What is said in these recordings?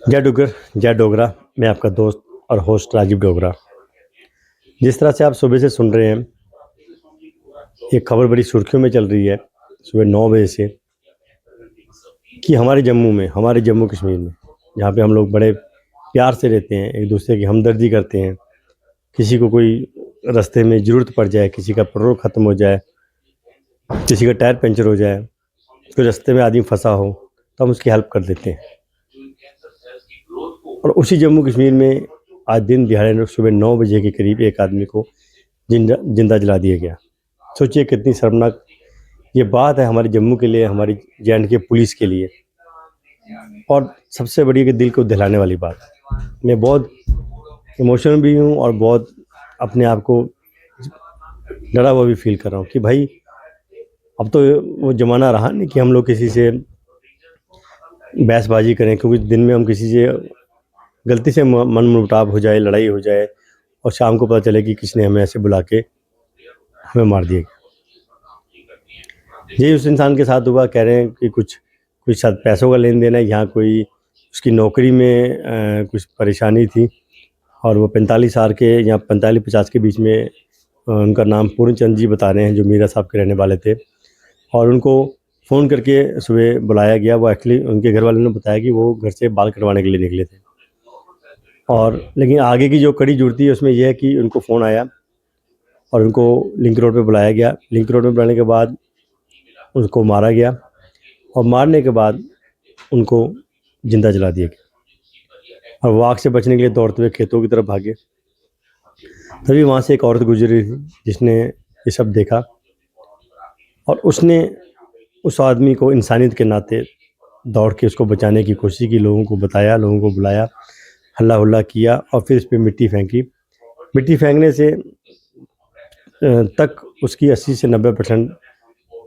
जय डुगर, जय डोगरा। मैं आपका दोस्त और होस्ट राजीव डोगरा। जिस तरह से आप सुबह से सुन रहे हैं, ये खबर बड़ी सुर्खियों में चल रही है सुबह 9 बजे से कि हमारे जम्मू कश्मीर में, जहाँ पे हम लोग बड़े प्यार से रहते हैं, एक दूसरे की हमदर्दी करते हैं। किसी को कोई रास्ते में ज़रूरत पड़ जाए, किसी का पेट्रोल ख़त्म हो जाए, किसी का टायर पंचर हो जाए, कोई रास्ते में आदमी फंसा हो, तो हम उसकी हेल्प कर देते हैं। और उसी जम्मू कश्मीर में आज दिन दिहाड़े सुबह 9 बजे के करीब एक आदमी को जिंदा जला दिया गया। सोचिए कितनी शर्मनाक ये बात है हमारे जम्मू के लिए, हमारी जे.एंड.के पुलिस के लिए, और सबसे बड़ी कि दिल को दहलाने वाली बात। मैं बहुत इमोशनल भी हूँ और बहुत अपने आप को डरा हुआ भी फील कर रहा हूँ कि भाई अब तो वो ज़माना रहा नहीं कि हम लोग किसी से बहसबाजी करें, क्योंकि दिन में हम किसी से गलती से मन मुटाव हो जाए, लड़ाई हो जाए, और शाम को पता चले कि किसने हमें ऐसे बुला के हमें मार दिया। यही उस इंसान के साथ हुआ। कह रहे हैं कि कुछ शायद पैसों का लेन देन है, यहाँ कोई उसकी नौकरी में कुछ परेशानी थी, और वो 45 साल के या 45-50 के बीच में, उनका नाम पूर्णचंद जी बता रहे हैं, जो मीरा साहब के रहने वाले थे। और उनको फ़ोन करके सुबह बुलाया गया। वो एक्चुअली उनके घर वालों ने बताया कि वो घर से बाल कटवाने के लिए निकले थे, और लेकिन आगे की जो कड़ी जुड़ती है उसमें यह है कि उनको फ़ोन आया और उनको लिंक रोड पे बुलाया गया। लिंक रोड में बुलाने के बाद उनको मारा गया, और मारने के बाद उनको जिंदा जला दिया गया। और वो आग से बचने के लिए दौड़ते हुए खेतों की तरफ भागे। तभी वहाँ से एक औरत गुजरी थी जिसने ये सब देखा, और उसने उस आदमी को इंसानियत के नाते दौड़ के उसको बचाने की कोशिश की, लोगों को बताया, लोगों को बुलाया, हल्ला हुल्ला किया, और फिर इस पर मिट्टी फेंकी। मिट्टी फेंकने से तक उसकी 80 से 90%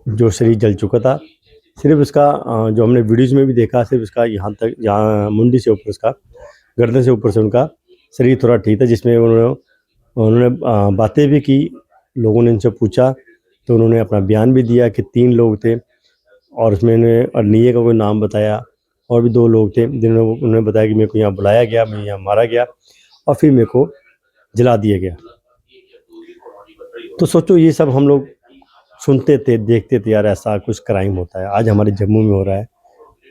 जो शरीर जल चुका था। सिर्फ उसका जो हमने वीडियोज़ में भी देखा, सिर्फ उसका यहाँ तक, यहाँ मुंडी से ऊपर, उसका गर्दन से ऊपर से उनका शरीर थोड़ा ठीक था, जिसमें उन्होंने बातें भी की। लोगों ने उनसे पूछा तो उन्होंने अपना बयान भी दिया कि 3 लोग थे, और उसमें उन्होंने अरनिया का कोई नाम बताया, और भी 2 लोग थे जिन्होंने उन्होंने बताया कि मेरे को यहाँ बुलाया गया, मैं यहाँ मारा गया, और फिर मेरे को जला दिया गया। तो सोचो, ये सब हम लोग सुनते थे, देखते थे, यार ऐसा कुछ क्राइम होता है। आज हमारे जम्मू में हो रहा है।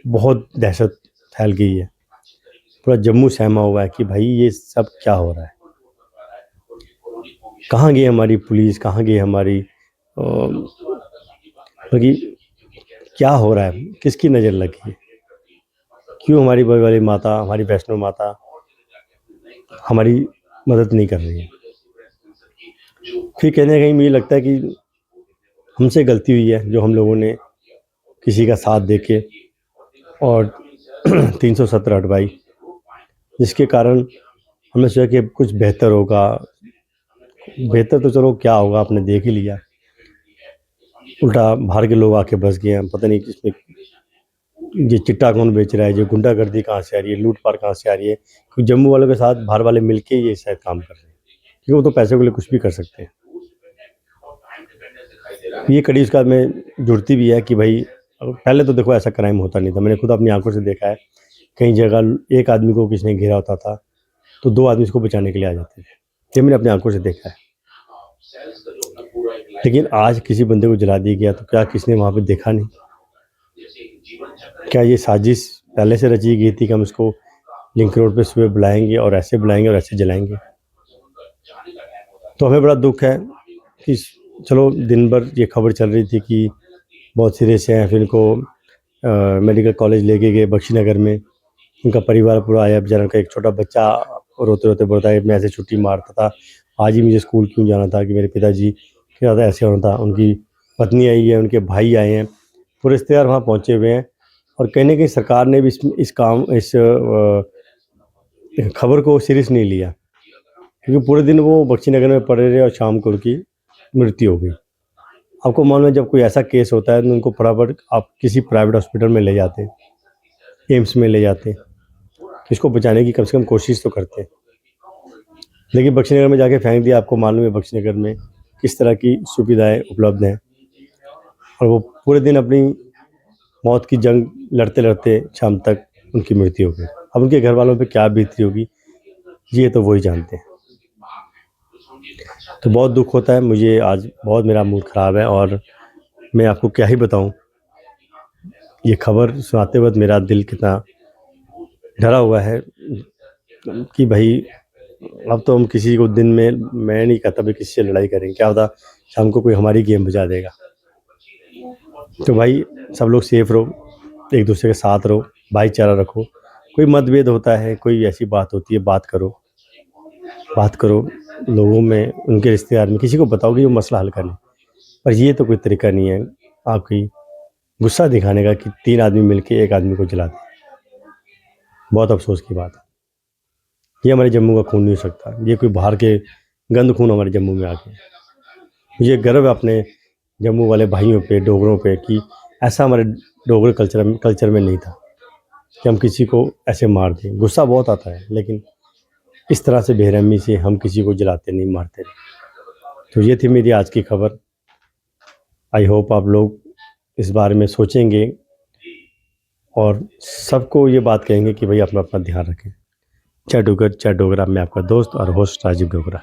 बहुत दहशत फैल गई है, पूरा जम्मू सहमा हुआ है कि भाई ये सब क्या हो रहा है। कहाँ गई हमारी पुलिस, कहाँ गई हमारी बल्कि क्या हो रहा है, किसकी नज़र लगी है? क्यों हमारी बड़ी वाली माता, हमारी वैष्णो माता हमारी मदद नहीं कर रही है? फिर कहीं ना कहीं मुझे लगता है कि हमसे गलती हुई है, जो हम लोगों ने किसी का साथ देके और 317 हटवाई, जिसके कारण हमने सोचा कि कुछ बेहतर होगा। बेहतर तो चलो क्या होगा, आपने देख ही लिया। उल्टा बाहर के लोग आके बस गए हैं, पता नहीं किसमें ये चिट्टा कौन बेच रहा है, जो गुंडागर्दी कहाँ से आ रही है, लूटपाट कहाँ से आ रही है। क्योंकि जम्मू वालों के साथ बाहर वाले मिलके ये शायद काम कर रहे हैं, क्योंकि वो तो पैसे के लिए कुछ भी कर सकते हैं। ये कड़ी उसका में जुड़ती भी है कि भाई पहले तो देखो ऐसा क्राइम होता नहीं था। मैंने खुद अपनी आंखों से देखा है, कई जगह एक आदमी को किसी ने घेरा होता था तो 2 आदमी उसको बचाने के लिए आ जाते थे। ये मैंने अपनी आंखों से देखा है। लेकिन आज किसी बंदे को जला दिया गया, तो क्या किसने वहाँ पे देखा नहीं? क्या ये साजिश पहले से रची गई थी कि हम इसको लिंक रोड पे सुबह बुलाएंगे और ऐसे जलाएंगे? तो हमें बड़ा दुख है कि चलो दिन भर ये खबर चल रही थी कि बहुत सीरियस है, फिर इनको मेडिकल कॉलेज लेके गए बख्शीनगर में। उनका परिवार पूरा आया, बेचारा उनका एक छोटा बच्चा रोते रोते बोलता है मैं ऐसे छुट्टी मारता था, आज ही मुझे स्कूल क्यों जाना था, कि मेरे पिताजी के साथ ऐसे होना था। उनकी पत्नी आई है, उनके भाई आए हैं, पूरे रिश्तेदार वहाँ पहुँचे हुए हैं। और कहीं ना कहीं सरकार ने भी इस खबर को सीरियस नहीं लिया, क्योंकि पूरे दिन वो बख्शीनगर में पड़े रहे और शाम को उनकी मृत्यु हो गई। आपको मालूम है, जब कोई ऐसा केस होता है तो उनको फटाफट आप किसी प्राइवेट हॉस्पिटल में ले जाते हैं, एम्स में ले जाते हैं, इसको बचाने की कम से कम कोशिश तो करते हैं। लेकिन बख्शीनगर में जाके फेंक दिया। आपको मालूम है बख्शीनगर में किस तरह की सुविधाएं उपलब्ध हैं, और वो पूरे दिन अपनी मौत की जंग लड़ते लड़ते शाम तक उनकी मृत्यु हो गई। अब उनके घर वालों पे क्या बीती होगी ये तो वही जानते हैं। तो बहुत दुख होता है मुझे, आज बहुत मेरा मूड ख़राब है और मैं आपको क्या ही बताऊं, ये खबर सुनाते वक्त मेरा दिल कितना डरा हुआ है कि भाई अब तो हम किसी को दिन में, मैं नहीं कहता भाई किसी से लड़ाई करेंगे, क्या होता शाम को कोई हमारी गेम बजा देगा। तो भाई सब लोग सेफ रहो, एक दूसरे के साथ रहो, भाईचारा रखो। कोई मतभेद होता है, कोई ऐसी बात होती है, बात करो लोगों में, उनके रिश्तेदार में, किसी को बताओ कि वो मसला हल कर लें। पर ये तो कोई तरीका नहीं है आपकी गुस्सा दिखाने का कि 3 आदमी मिलके एक आदमी को जला दें। बहुत अफसोस की बात है। ये हमारे जम्मू का खून नहीं हो सकता, ये कोई बाहर के गंद खून हमारे जम्मू में आ गए। मुझे गर्व है अपने जम्मू वाले भाइयों पे, डोगरों पे, कि ऐसा हमारे डोगरे कल्चर में नहीं था कि हम किसी को ऐसे मार दें। गुस्सा बहुत आता है, लेकिन इस तरह से बेरहमी से हम किसी को जलाते नहीं, मारते नहीं। तो ये थी मेरी आज की खबर। आई होप आप लोग इस बारे में सोचेंगे और सबको ये बात कहेंगे कि भाई अपना अपना ध्यान रखें। जय डोगर जय डोगरा। मैं आपका दोस्त और होस्ट राजीव डोगरा।